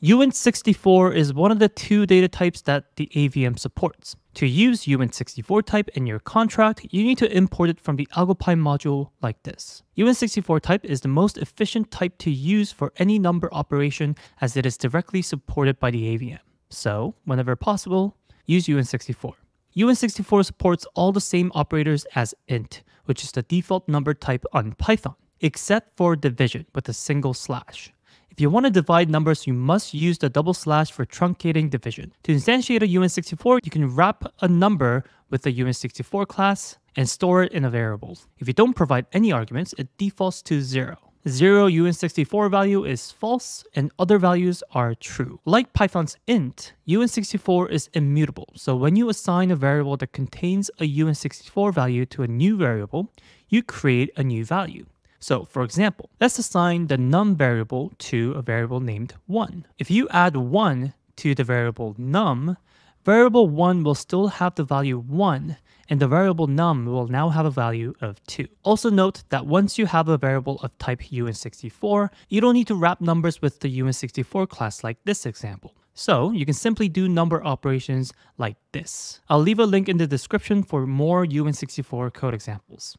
uint64 is one of the two data types that the AVM supports. To use uint64 type in your contract, you need to import it from the AlgoPy module like this. uint64 type is the most efficient type to use for any number operation as it is directly supported by the AVM. So, whenever possible, use uint64. uint64 supports all the same operators as int, which is the default number type on Python, except for division with a single slash. If you want to divide numbers, you must use the double slash for truncating division. To instantiate a uint64, you can wrap a number with the uint64 class and store it in a variable. If you don't provide any arguments, it defaults to 0. 0 uint64 value is false and other values are true. Like Python's int, uint64 is immutable. So when you assign a variable that contains a uint64 value to a new variable, you create a new value. So for example, let's assign the num variable to a variable named 1. If you add 1 to the variable num, variable 1 will still have the value 1, and the variable num will now have a value of 2. Also note that once you have a variable of type uint64, you don't need to wrap numbers with the uint64 class like this example. So you can simply do number operations like this. I'll leave a link in the description for more uint64 code examples.